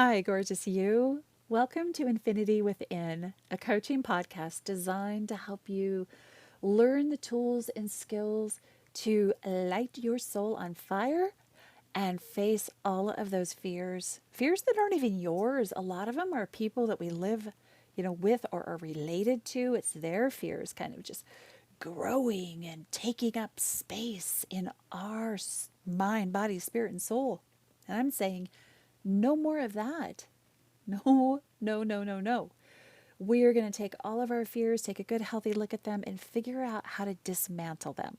Hi, gorgeous you. Welcome to Infinity Within, a coaching podcast designed to help you learn the tools and skills to light your soul on fire and face all of those fears. Fears that aren't even yours. A lot of them are people that we live, with or are related to. It's their fears kind of just growing and taking up space in our mind, body, spirit, and soul. And I'm saying, no more of that. No, no, no, no, no. We're going to take all of our fears, take a good, healthy look at them, and figure out how to dismantle them.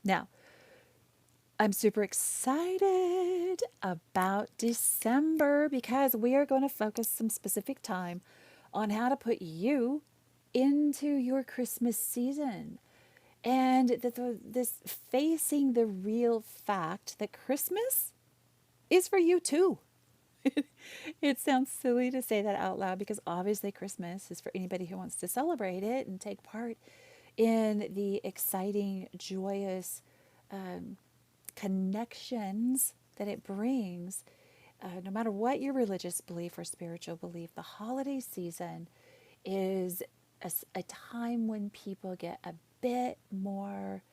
Now, I'm super excited about December because we are going to focus some specific time on how to put you into your Christmas season. And this facing the real fact that Christmas is for you too. It sounds silly to say that out loud because obviously Christmas is for anybody who wants to celebrate it and take part in the exciting, joyous connections that it brings. No matter what your religious belief or spiritual belief, the holiday season is a time when people get a bit more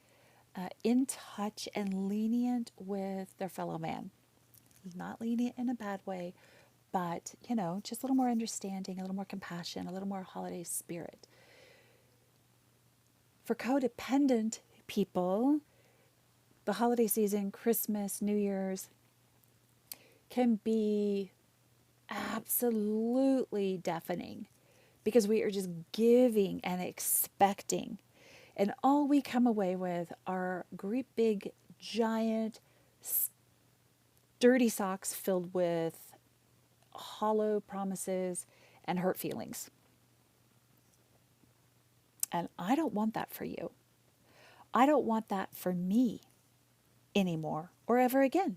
in touch and lenient with their fellow man. Not lenient in a bad way, but just a little more understanding, a little more compassion, a little more holiday spirit. For codependent people, the holiday season, Christmas, New Year's, can be absolutely deafening because we are just giving and expecting. And all we come away with are great big, giant, dirty socks filled with hollow promises and hurt feelings. And I don't want that for you. I don't want that for me anymore or ever again.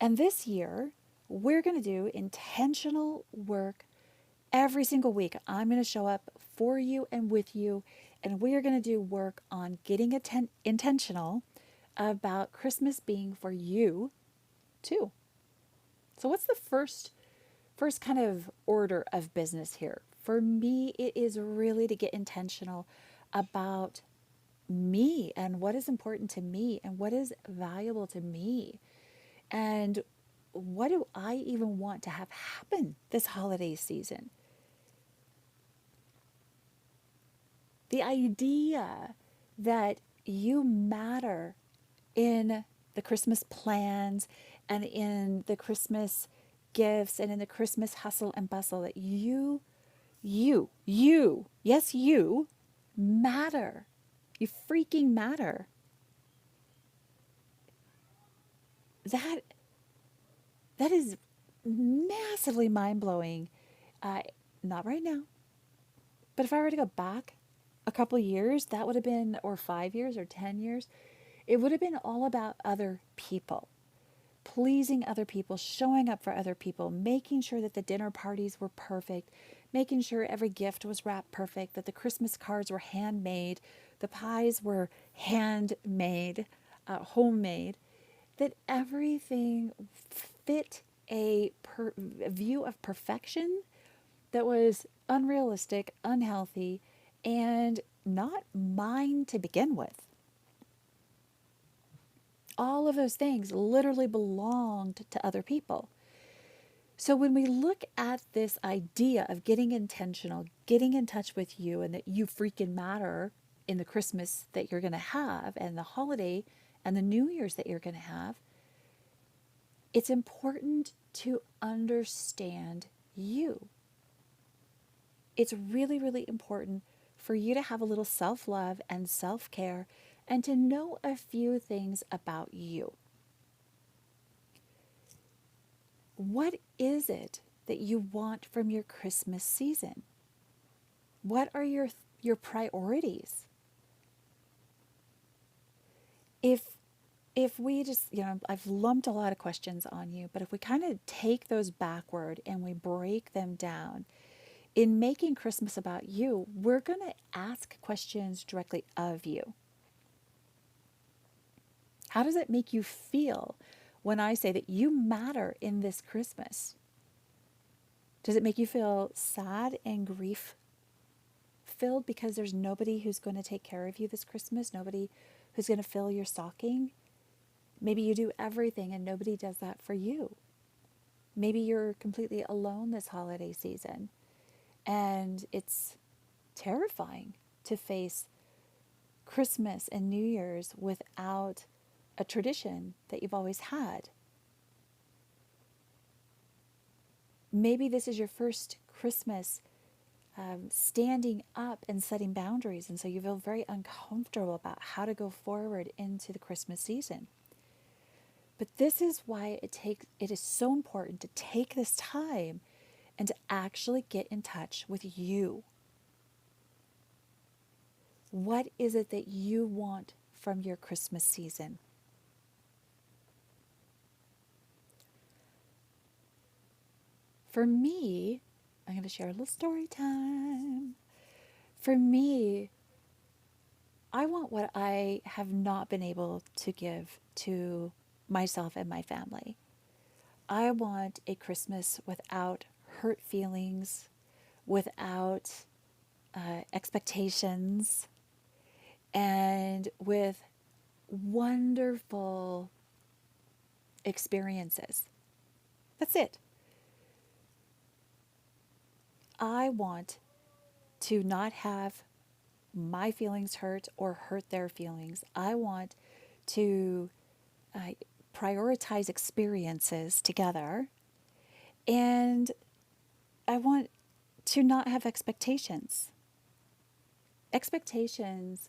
And this year, we're going to do intentional work every single week. I'm going to show up for you and with you, and we are going to do work on getting intentional about Christmas being for you too. So what's the first kind of order of business here? For me, it is really to get intentional about me and what is important to me and what is valuable to me. And what do I even want to have happen this holiday season? The idea that you matter in the Christmas plans and in the Christmas gifts and in the Christmas hustle and bustle, that yes, you matter. You freaking matter. That that is massively mind-blowing. Not right now, but if I were to go back a couple years, that would have been, or 5 years or 10 years, it would have been all about other people, pleasing other people, showing up for other people, making sure that the dinner parties were perfect, making sure every gift was wrapped perfect, that the Christmas cards were handmade, the pies were handmade, homemade, that everything fit a view of perfection that was unrealistic, unhealthy, and not mine to begin with. All of those things literally belonged to other people. So when we look at this idea of getting intentional, getting in touch with you, and that you freaking matter in the Christmas that you're going to have, and the holiday and the New Year's that you're going to have, it's important to understand you. It's really, really important for you to have a little self-love and self-care and to know a few things about you. What is it that you want from your Christmas season? What are your priorities? If we just, I've lumped a lot of questions on you, but if we kind of take those backward and we break them down, in making Christmas about you, we're going to ask questions directly of you. How does it make you feel when I say that you matter in this Christmas? Does it make you feel sad and grief filled because there's nobody who's going to take care of you this Christmas? Nobody who's going to fill your stocking? Maybe you do everything and nobody does that for you. Maybe you're completely alone this holiday season and it's terrifying to face Christmas and New Year's without a tradition that you've always had. Maybe this is your first Christmas standing up and setting boundaries, and so you feel very uncomfortable about how to go forward into the Christmas season. But this is why it is so important to take this time and to actually get in touch with you. What is it that you want from your Christmas season? For me, I'm going to share a little story time. For me, I want what I have not been able to give to myself and my family. I want a Christmas without hurt feelings, without expectations, and with wonderful experiences. That's it. I want to not have my feelings hurt or hurt their feelings. I want to prioritize experiences together, and I want to not have expectations. Expectations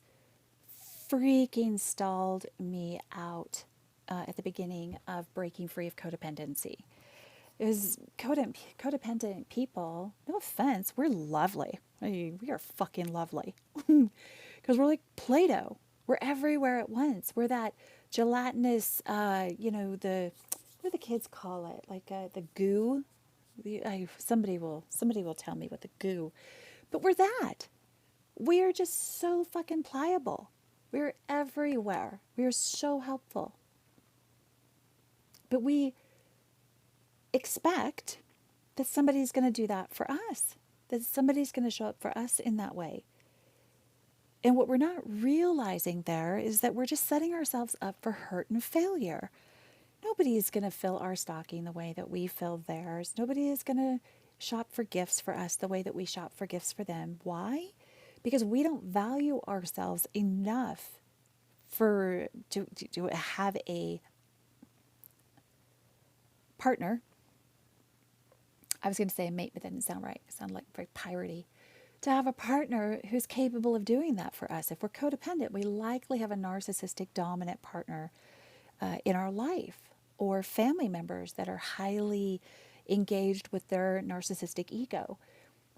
freaking stalled me out at the beginning of breaking free of codependency. It was codependent people, no offense, we're lovely. I mean, we are fucking lovely. Because we're like Play-Doh. We're everywhere at once. We're that gelatinous, what do the kids call it? Like the goo. Somebody will tell me what the goo. But we're that. We are just so fucking pliable. We're everywhere. We are so helpful. But we expect that somebody's going to do that for us, that somebody's going to show up for us in that way. And what we're not realizing there is that we're just setting ourselves up for hurt and failure. Nobody's going to fill our stocking the way that we fill theirs. Nobody is going to shop for gifts for us the way that we shop for gifts for them. Why? Because we don't value ourselves enough to have a partner. I was going to say a mate, but that didn't sound right. It sounded like very piratey. To have a partner who's capable of doing that for us. If we're codependent, we likely have a narcissistic dominant partner in our life, or family members that are highly engaged with their narcissistic ego.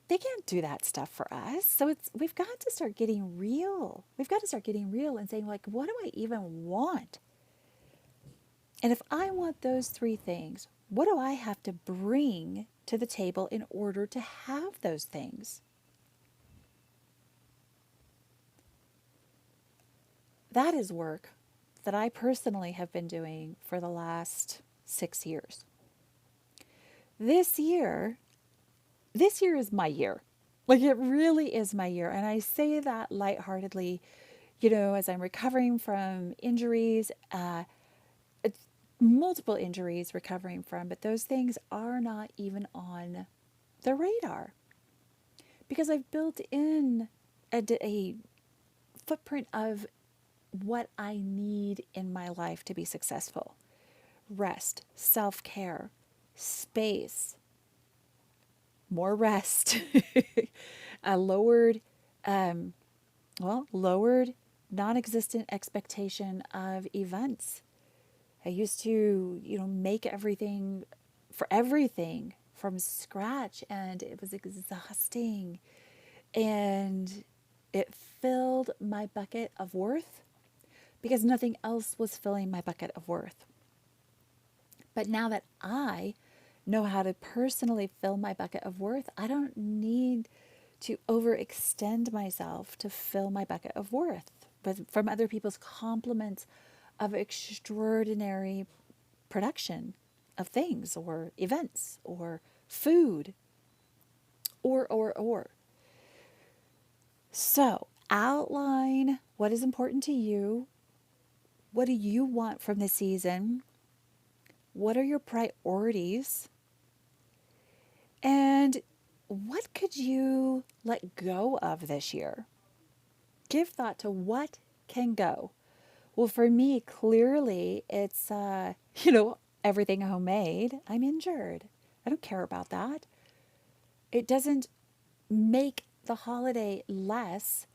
They can't do that stuff for us. So we've got to start getting real. We've got to start getting real and saying, like, what do I even want? And if I want those three things, what do I have to bring to the table in order to have those things? That is work that I personally have been doing for the last 6 years. This year is my year. Like, it really is my year. And I say that lightheartedly, as I'm recovering from injuries, multiple injuries recovering from, but those things are not even on the radar because I've built in a footprint of what I need in my life to be successful. Rest, self-care, space, more rest, a lowered non-existent expectation of events. I used to, make everything from scratch, and it was exhausting, and it filled my bucket of worth because nothing else was filling my bucket of worth. But now that I know how to personally fill my bucket of worth, I don't need to overextend myself to fill my bucket of worth, but from other people's compliments of extraordinary production of things or events or food Or. So outline what is important to you. What do you want from the season? What are your priorities? And what could you let go of this year? Give thought to what can go. Well, for me, clearly, it's, everything homemade. I'm injured. I don't care about that. It doesn't make the holiday less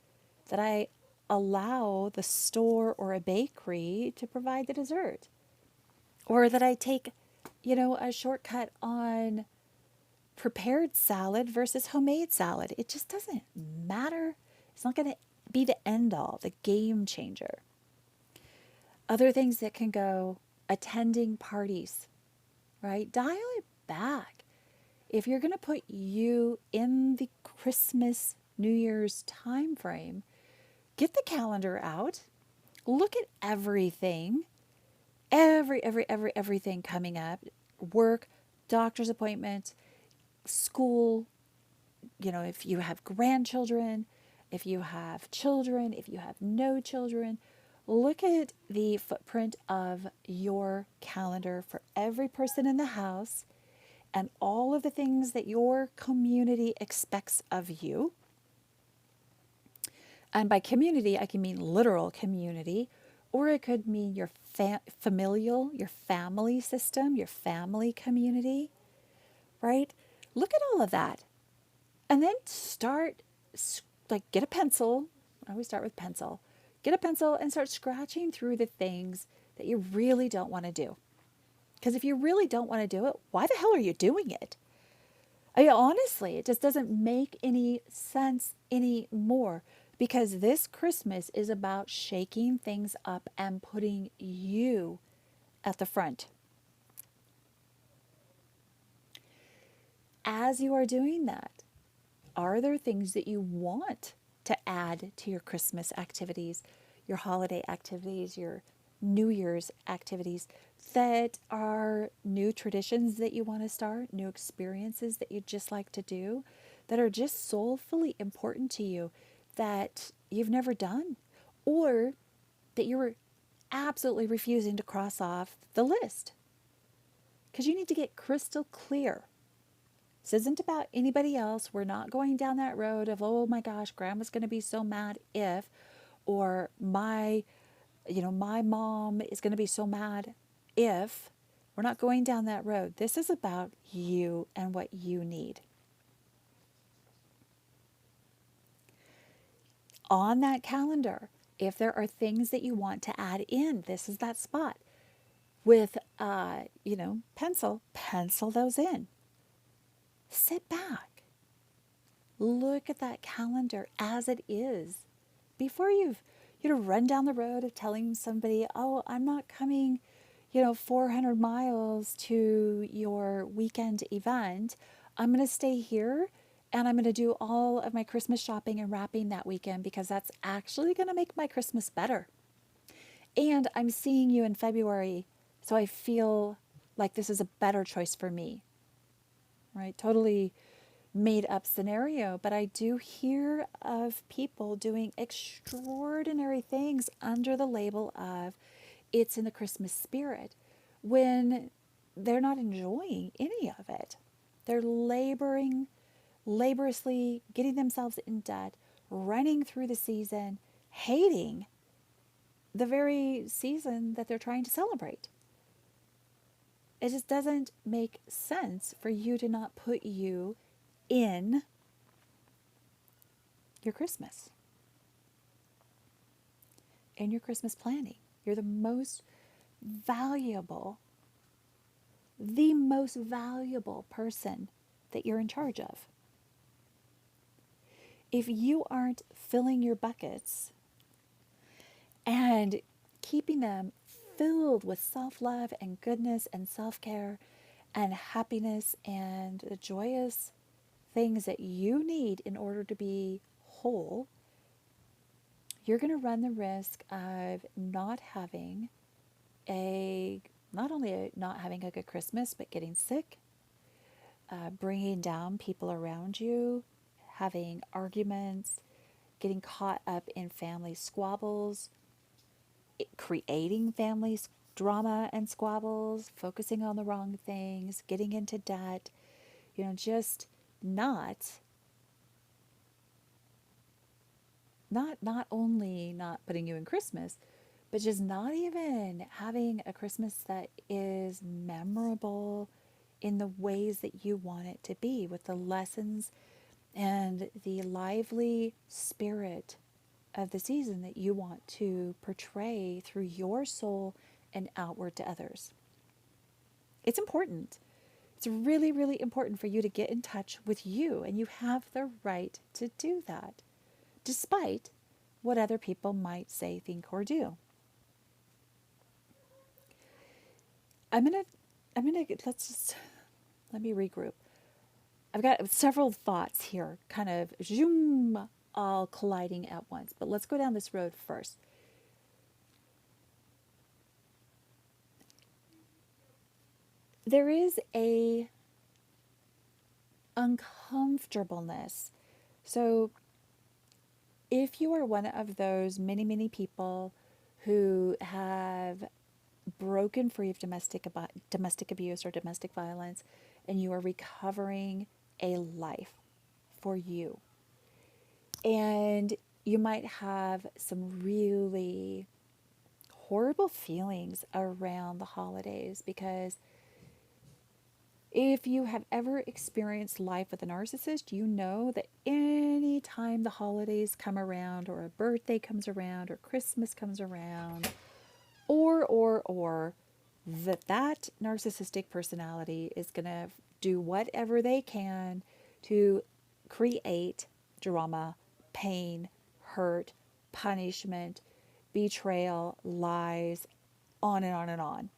that I allow the store or a bakery to provide the dessert, or that I take, a shortcut on prepared salad versus homemade salad. It just doesn't matter. It's not going to be the end all, the game changer. Other things that can go: attending parties, right? Dial it back. If you're going to put you in the Christmas, New Year's time frame, get the calendar out. Look at everything, everything coming up: work, doctor's appointment, school, if you have grandchildren, if you have children, if you have no children. Look at the footprint of your calendar for every person in the house and all of the things that your community expects of you. And by community, I can mean literal community, or it could mean your familial, your family system, your family community, right? Look at all of that. And then get a pencil. I always start with pencil. Get a pencil and start scratching through the things that you really don't want to do. Because if you really don't want to do it, why the hell are you doing it? Honestly, it just doesn't make any sense anymore, because this Christmas is about shaking things up and putting you at the front. As you are doing that, are there things that you want to add to your Christmas activities, your holiday activities, your New Year's activities, that are new traditions that you want to start, new experiences that you'd just like to do, that are just soulfully important to you, that you've never done, or that you were absolutely refusing to cross off the list? Because you need to get crystal clear. This isn't about anybody else. We're not going down that road of, oh my gosh, grandma's going to be so mad if, or my mom is going to be so mad if. We're not going down that road. This is about you and what you need. On that calendar, if there are things that you want to add in, this is that spot. With, pencil those in. Sit back. Look at that calendar as it is. Before you've run down the road of telling somebody, oh, I'm not coming, 400 miles to your weekend event. I'm going to stay here and I'm going to do all of my Christmas shopping and wrapping that weekend, because that's actually going to make my Christmas better. And I'm seeing you in February, so I feel like this is a better choice for me. Right? Totally made up scenario, but I do hear of people doing extraordinary things under the label of it's in the Christmas spirit, when they're not enjoying any of it. They're laboriously getting themselves in debt, running through the season, hating the very season that they're trying to celebrate. It just doesn't make sense for you to not put you in your Christmas, in your Christmas planning. You're the most valuable person that you're in charge of. If you aren't filling your buckets and keeping them filled with self-love and goodness and self-care and happiness and the joyous things that you need in order to be whole, you're going to run the risk of not only not having a good Christmas, but getting sick, bringing down people around you, having arguments, getting caught up in family squabbles, creating family drama and squabbles, focusing on the wrong things, getting into debt, just not not only not putting you in Christmas, but just not even having a Christmas that is memorable in the ways that you want it to be, with the lessons and the lively spirit of the season that you want to portray through your soul and outward to others. It's important. It's really, really important for you to get in touch with you, and you have the right to do that, despite what other people might say, think, or do. I'm gonna, let me regroup. I've got several thoughts here, kind of zoom, all colliding at once, but let's go down this road first. There is a uncomfortableness. So if you are one of those many, many people who have broken free of domestic abuse or domestic violence, and you are recovering a life for you, and you might have some really horrible feelings around the holidays, because if you have ever experienced life with a narcissist, you know that any time the holidays come around, or a birthday comes around, or Christmas comes around, or that narcissistic personality is going to do whatever they can to create drama, pain, hurt, punishment, betrayal, lies, on and on and on.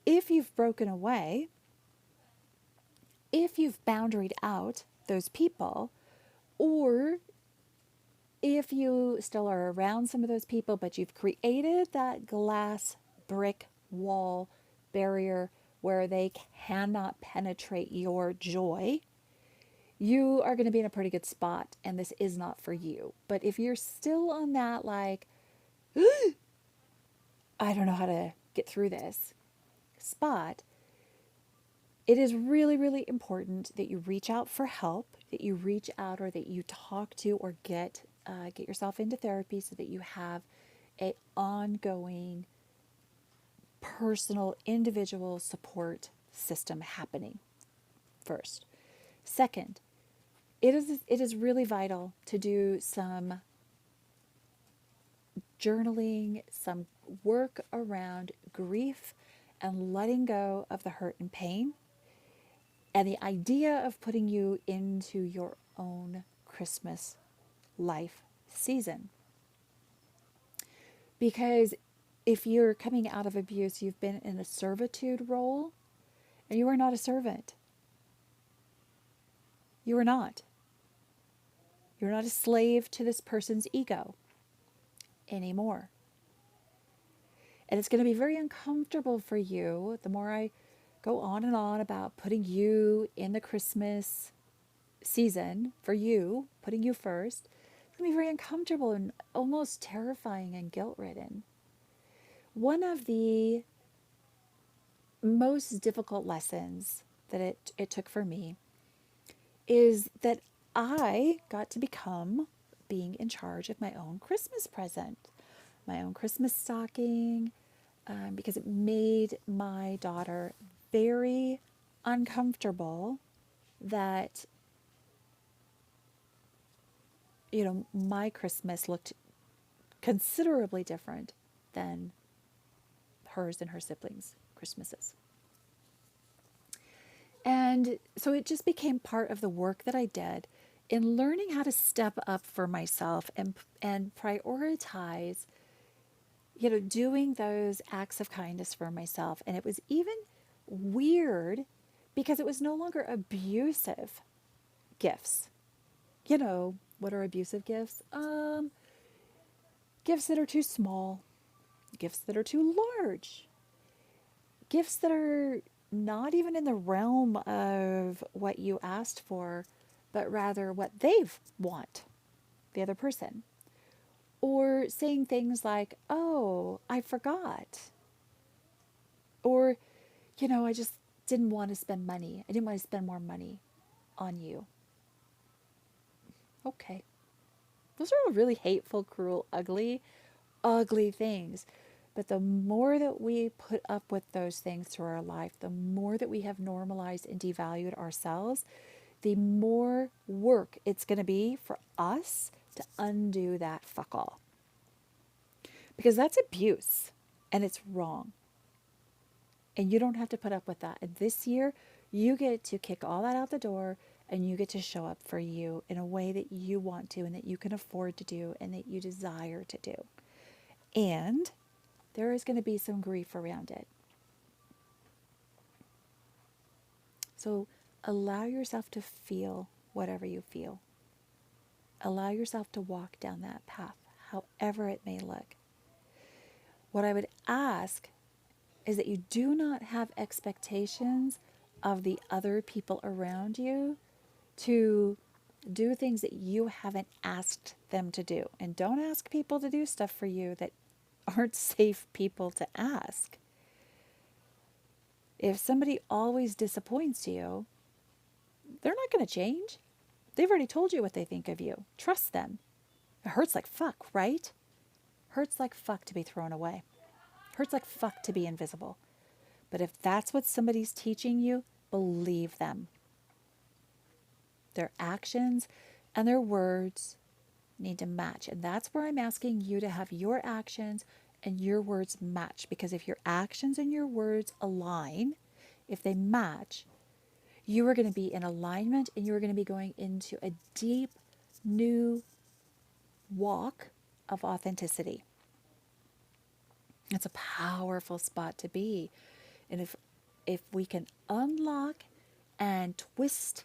If you've broken away, if you've boundaried out those people, or if you still are around some of those people, but you've created that glass brick wall barrier where they cannot penetrate your joy, you are going to be in a pretty good spot, and this is not for you. But if you're still on that, like, I don't know how to get through this spot, it is really, really important that you reach out for help, that you reach out, or that you talk to, or get yourself into therapy, so that you have a ongoing personal individual support system happening first. Second, it is really vital to do some journaling, some work around grief and letting go of the hurt and pain, and the idea of putting you into your own Christmas life season. Because if you're coming out of abuse, you've been in a servitude role, and you are not a servant. You are not. You're not a slave to this person's ego anymore. And it's going to be very uncomfortable for you. The more I go on and on about putting you in the Christmas season for you, putting you first, it's going to be very uncomfortable and almost terrifying and guilt-ridden. One of the most difficult lessons that it took for me is that I got to become being in charge of my own Christmas present, my own Christmas stocking, because it made my daughter very uncomfortable that, my Christmas looked considerably different than hers and her siblings' Christmases. And so it just became part of the work that I did in learning how to step up for myself and prioritize, doing those acts of kindness for myself. And it was even weird because it was no longer abusive gifts. What are abusive gifts? Gifts that are too small, gifts that are too large, gifts that are not even in the realm of what you asked for, but rather what they want, the other person. Or saying things like, oh, I forgot. Or, I just didn't want to spend money. I didn't want to spend more money on you. Okay. Those are all really hateful, cruel, ugly, ugly things. But the more that we put up with those things through our life, the more that we have normalized and devalued ourselves, the more work it's going to be for us to undo that fuck all. Because that's abuse and it's wrong. And you don't have to put up with that. And this year, you get to kick all that out the door and you get to show up for you in a way that you want to and that you can afford to do and that you desire to do. And there is going to be some grief around it. So allow yourself to feel whatever you feel. Allow yourself to walk down that path, however it may look. What I would ask is that you do not have expectations of the other people around you to do things that you haven't asked them to do. And don't ask people to do stuff for you that aren't safe people to ask. If somebody always disappoints you, they're not going to change. They've already told you what they think of you. Trust them. It hurts like fuck, right? Hurts like fuck to be thrown away. Hurts like fuck to be invisible. But if that's what somebody's teaching you, believe them. Their actions and their words need to match. And that's where I'm asking you to have your actions and your words match. Because if your actions and your words align, if they match, you are going to be in alignment and you are going to be going into a deep, new walk of authenticity. It's a powerful spot to be. And if we can unlock and twist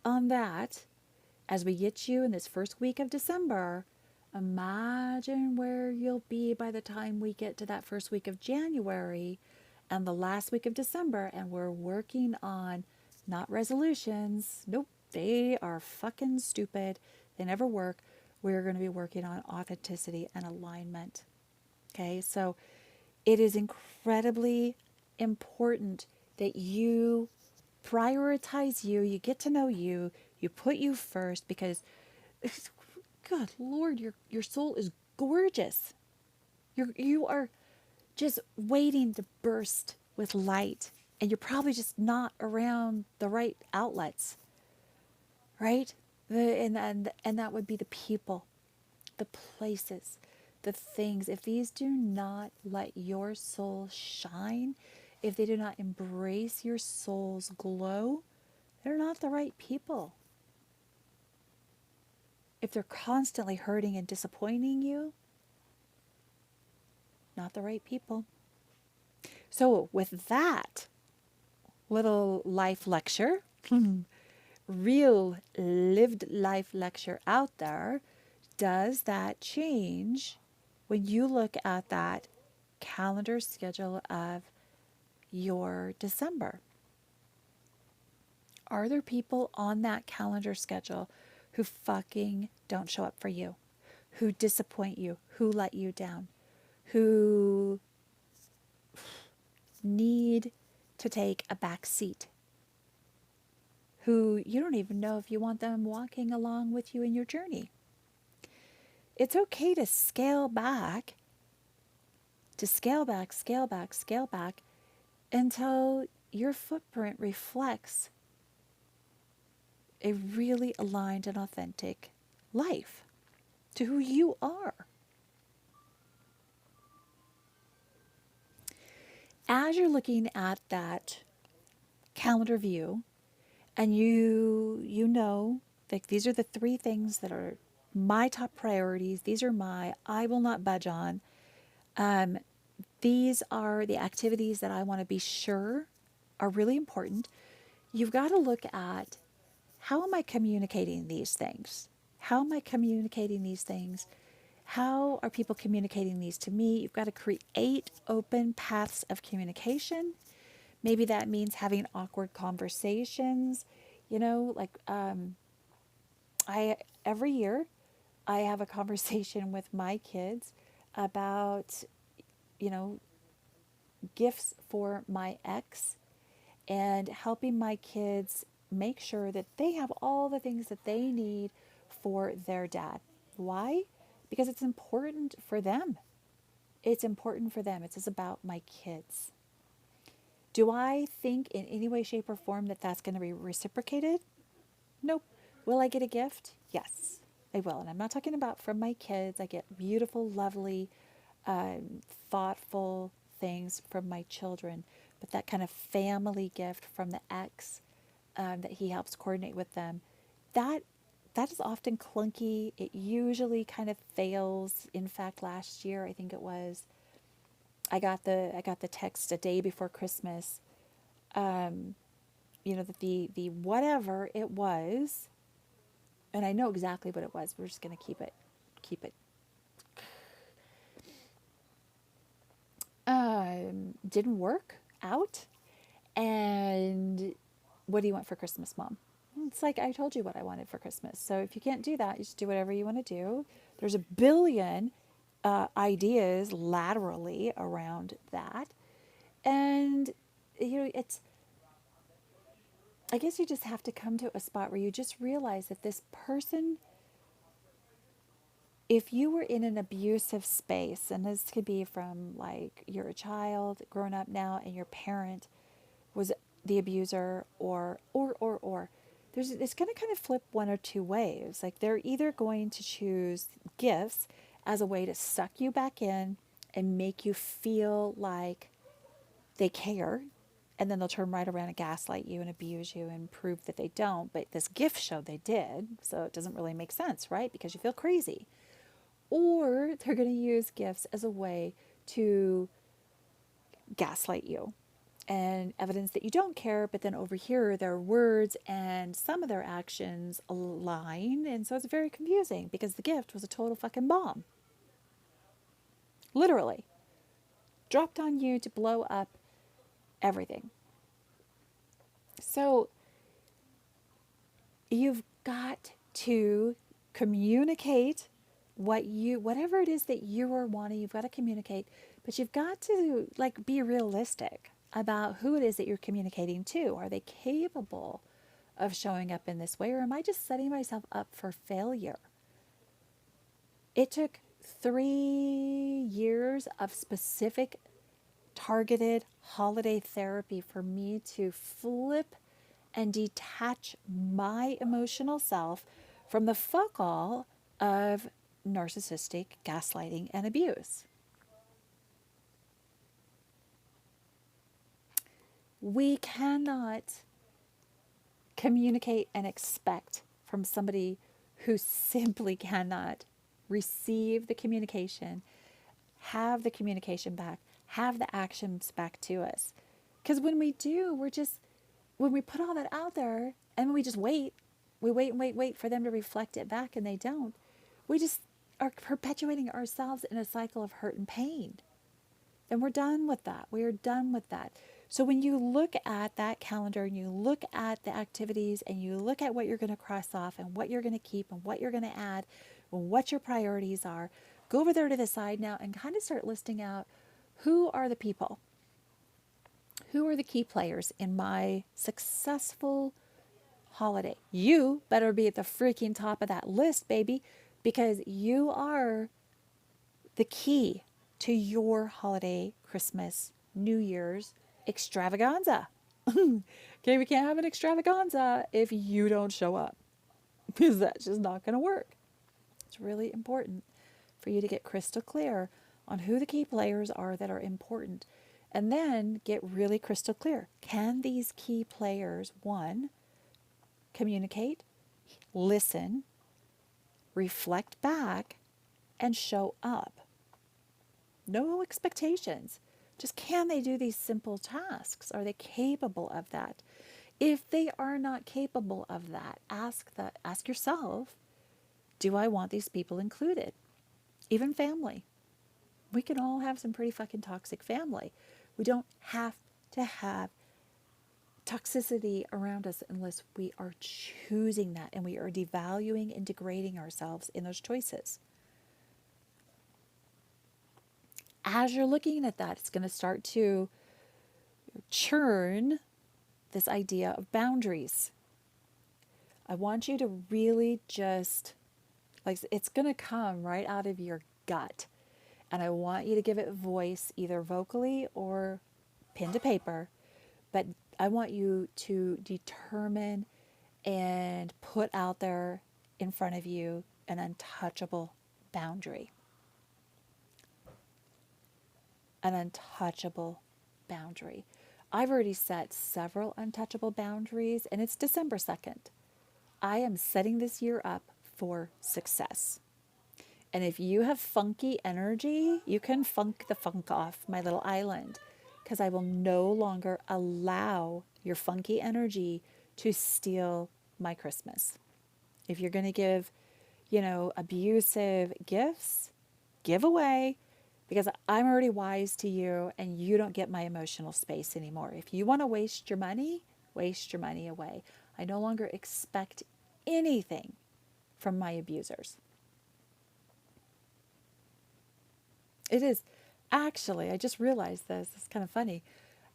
on that as we get you in this first week of December, imagine where you'll be by the time we get to that first week of January and the last week of December, and we're working on not resolutions. Nope, they are fucking stupid. They never work. We're going to be working on authenticity and alignment. Okay, so it is incredibly important that you prioritize you, you get to know you put you first, because God Lord, your soul is gorgeous. You are just waiting to burst with light, and you're probably just not around the right outlets, right? And that would be the people, the places, the things. If these do not let your soul shine, if they do not embrace your soul's glow, they're not the right people. If they're constantly hurting and disappointing you, not the right people. So with that little life lecture, real lived life lecture out there, does that change when you look at that calendar schedule of your December? Are there people on that calendar schedule who fucking don't show up for you, who disappoint you, who let you down, who need to take a back seat, who you don't even know if you want them walking along with you in your journey? It's okay to scale back, scale back until your footprint reflects a really aligned and authentic life to who you are. As you're looking at that calendar view, and you know that these are the three things that are my top priorities, these are my I will not budge on, these are the activities that I want to be sure are really important, you've got to look at, how am I communicating these things? How am I communicating these things? How are people communicating these to me? You've got to create open paths of communication, Maybe that means having awkward conversations. You know, like I every year I have a conversation with my kids about, you know, gifts for my ex and helping my kids make sure that they have all the things that they need for their dad. Why? Because it's important for them. It's important for them. It's just about my kids. Do I think in any way, shape, or form that that's going to be reciprocated? Nope. Will I get a gift? Yes, I will. And I'm not talking about from my kids. I get beautiful, lovely, thoughtful things from my children. But that kind of family gift from the ex that he helps coordinate with them, that that is often clunky. It usually kind of fails. In fact, last year I think it was, I got the text a day before Christmas. You know, that the whatever it was, and I know exactly what it was. We're just gonna keep it. Didn't work out. And what do you want for Christmas, Mom? It's like I told you what I wanted for Christmas. So if you can't do that, you just do whatever you want to do. There's a billion ideas laterally around that. And, you know, it's, I guess you just have to come to a spot where you just realize that this person, if you were in an abusive space, and this could be from like you're a child grown up now and your parent was the abuser, or there's, it's going to kind of flip one or two ways. Like they're either going to choose gifts as a way to suck you back in and make you feel like they care, and then they'll turn right around and gaslight you and abuse you and prove that they don't, but this gift showed they did, so it doesn't really make sense, right? Because you feel crazy. Or they're going to use gifts as a way to gaslight you and evidence that you don't care, but then over here their words and some of their actions align, and so it's very confusing because the gift was a total fucking bomb. Literally. Dropped on you to blow up everything. So you've got to communicate whatever it is that you are wanting, you've got to communicate, but you've got to like be realistic about who it is that you're communicating to. Are they capable of showing up in this way, or am I just setting myself up for failure? It took 3 years of specific targeted holiday therapy for me to flip and detach my emotional self from the fuck all of narcissistic gaslighting and abuse. We cannot communicate and expect from somebody who simply cannot receive the communication, have the communication back, have the actions back to us. Because when we do, when we put all that out there and we just wait, we wait and wait for them to reflect it back and they don't, we just are perpetuating ourselves in a cycle of hurt and pain. And we're done with that. We are done with that. So when you look at that calendar and you look at the activities and you look at what you're going to cross off and what you're going to keep and what you're going to add and what your priorities are, go over there to the side now and kind of start listing out who are the people, who are the key players in my successful holiday. You better be at the freaking top of that list, baby, because you are the key to your holiday, Christmas, New Year's extravaganza. Okay, we can't have an extravaganza if you don't show up, because that's just not going to work. It's really important for you to get crystal clear on who the key players are that are important, and then get really crystal clear. Can these key players, one, communicate, listen, reflect back, and show up? No expectations. Just can they do these simple tasks? Are they capable of that? If they are not capable of that, ask yourself, do I want these people included? Even family. We can all have some pretty fucking toxic family. We don't have to have toxicity around us unless we are choosing that and we are devaluing and degrading ourselves in those choices. As you're looking at that, it's going to start to churn this idea of boundaries. I want you to really just, like, it's going to come right out of your gut. And I want you to give it voice, either vocally or pen to paper. But I want you to determine and put out there in front of you an untouchable boundary. An untouchable boundary. I've already set several untouchable boundaries, and it's December 2nd. I am setting this year up for success. And if you have funky energy, you can funk the funk off my little island, because I will no longer allow your funky energy to steal my Christmas. If you're going to give, abusive gifts, give away, because I'm already wise to you and you don't get my emotional space anymore. If you want to waste your money away. I no longer expect anything from my abusers. It is actually, I just realized this, it's kind of funny.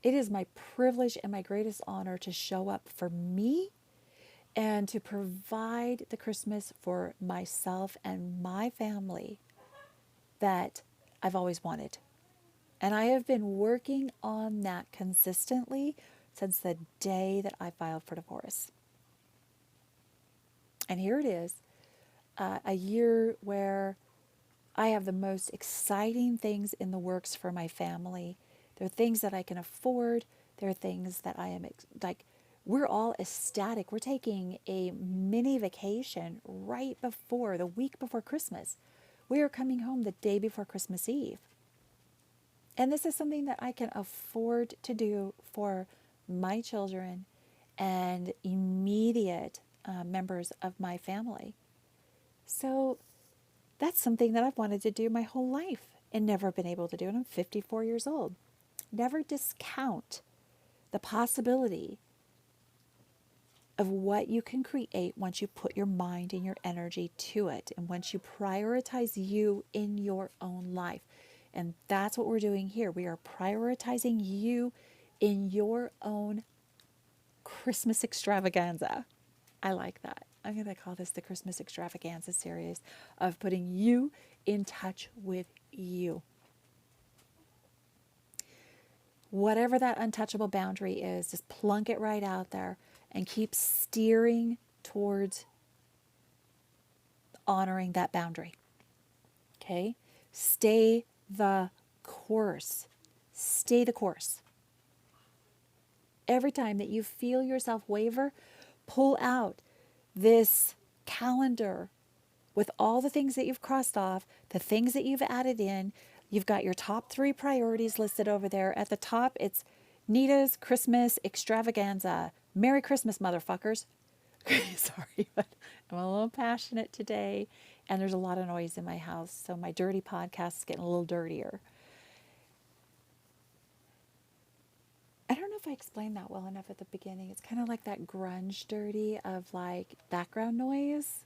It is my privilege and my greatest honor to show up for me and to provide the Christmas for myself and my family that I've always wanted. And I have been working on that consistently since the day that I filed for divorce. And here it is, a year where I have the most exciting things in the works for my family. There are things that I can afford. There are things that I am we're all ecstatic. We're taking a mini vacation right before, the week before Christmas. We are coming home the day before Christmas Eve. And this is something that I can afford to do for my children and immediate members of my family. So that's something that I've wanted to do my whole life and never been able to do. And I'm 54 years old. Never discount the possibility of what you can create once you put your mind and your energy to it, and once you prioritize you in your own life. And that's what we're doing here. We are prioritizing you in your own Christmas extravaganza. I like that. I'm going to call this the Christmas extravaganza series of putting you in touch with you. Whatever that untouchable boundary is, just plunk it right out there and keep steering towards honoring that boundary. Okay? Stay the course. Stay the course. Every time that you feel yourself waver, pull out this calendar with all the things that you've crossed off, the things that you've added in. You've got your top 3 priorities listed over there. At the top, it's Nita's Christmas extravaganza. Merry Christmas, motherfuckers. Sorry, but I'm a little passionate today, and there's a lot of noise in my house, so my dirty podcast is getting a little dirtier. I don't know if I explained that well enough at the beginning. It's kind of like that grunge dirty of like background noise,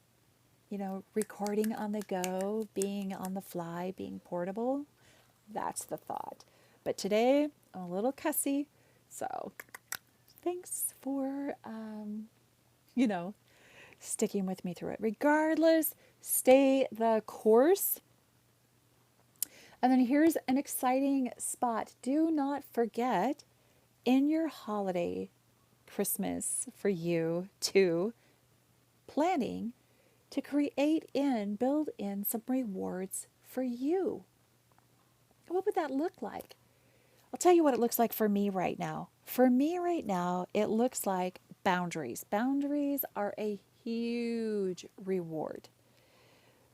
recording on the go, being on the fly, being portable. That's the thought. But today, I'm a little cussy, so thanks for, sticking with me through it. Regardless, stay the course. And then here's an exciting spot. Do not forget, in your holiday Christmas for you too, planning to build in some rewards for you. What would that look like? I'll tell you what it looks like for me right now. For me right now, it looks like boundaries. Boundaries are a huge reward.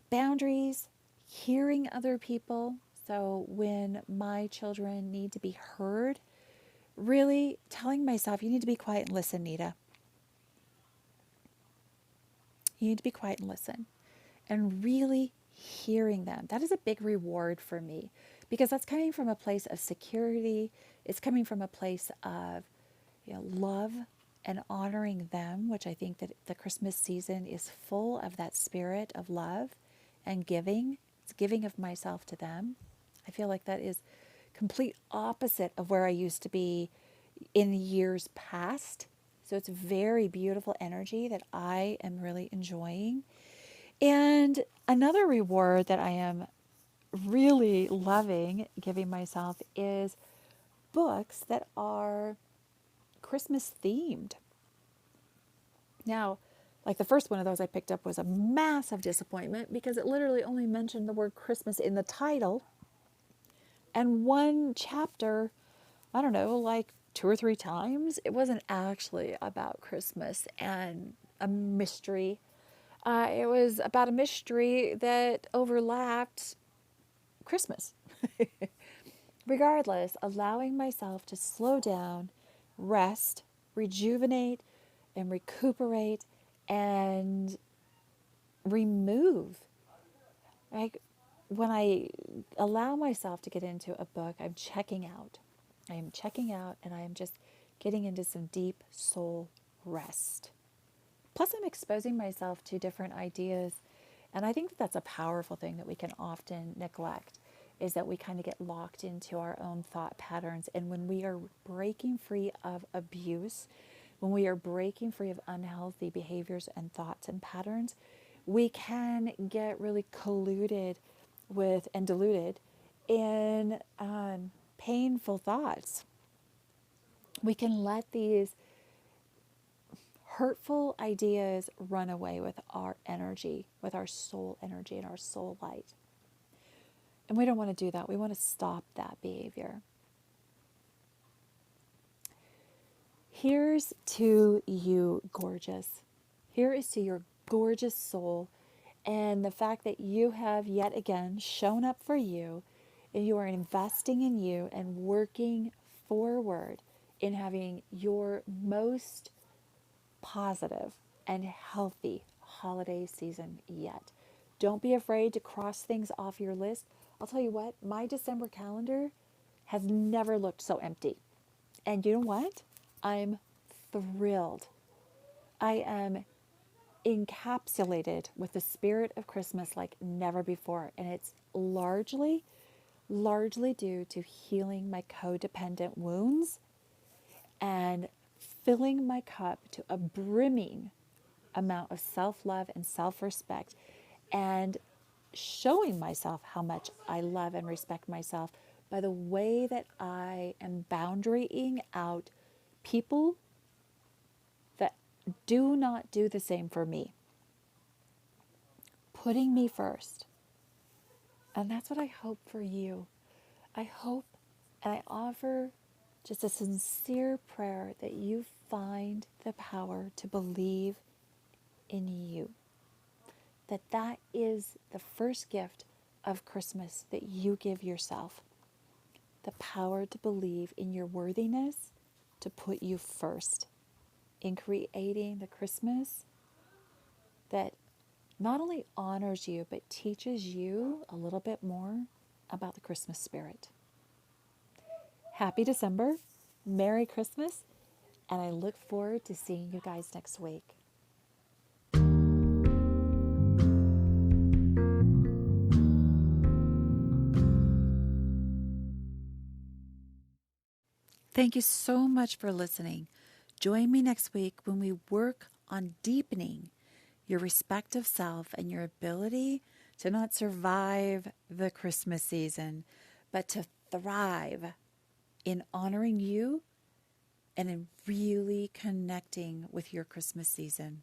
Boundaries, hearing other people. So when my children need to be heard, really telling myself, you need to be quiet and listen, Nita. You need to be quiet and listen. And really hearing them. That is a big reward for me, because that's coming from a place of security. It's coming from a place of love and honoring them, which I think that the Christmas season is full of that spirit of love and giving. It's giving of myself to them. I feel like that is complete opposite of where I used to be in years past. So it's very beautiful energy that I am really enjoying. And another reward that I am really loving giving myself is books that are Christmas themed. Now, like the first one of those I picked up was a massive disappointment because it literally only mentioned the word Christmas in the title. And one chapter, I don't know, like 2 or 3 times, it wasn't actually about Christmas and a mystery. It was about a mystery that overlapped Christmas. Regardless, allowing myself to slow down, rest, rejuvenate, and recuperate and remove. Like when I allow myself to get into a book, I'm checking out. I am checking out and I am just getting into some deep soul rest. Plus, I'm exposing myself to different ideas. And I think that that's a powerful thing that we can often neglect is that we kind of get locked into our own thought patterns. And when we are breaking free of abuse, when we are breaking free of unhealthy behaviors and thoughts and patterns, we can get really colluded with and deluded in painful thoughts. We can let these hurtful ideas run away with our energy, with our soul energy and our soul light. And we don't want to do that. We want to stop that behavior. Here's to you, gorgeous. Here is to your gorgeous soul and the fact that you have yet again shown up for you and you are investing in you and working forward in having your most positive and healthy holiday season yet. Don't be afraid to cross things off your list. I'll tell you what, my December calendar has never looked so empty. And you know what? I'm thrilled. I am encapsulated with the spirit of Christmas like never before. And it's largely due to healing my codependent wounds and filling my cup to a brimming amount of self-love and self-respect and showing myself how much I love and respect myself by the way that I am boundarying out people that do not do the same for me. Putting me first. And that's what I hope for you. I hope and I offer just a sincere prayer that you find the power to believe in you. That is the first gift of Christmas that you give yourself. The power to believe in your worthiness, to put you first in creating the Christmas that not only honors you, but teaches you a little bit more about the Christmas spirit. Happy December, Merry Christmas, and I look forward to seeing you guys next week. Thank you so much for listening. Join me next week when we work on deepening your respect of self and your ability to not survive the Christmas season, but to thrive in honoring you and in really connecting with your Christmas season.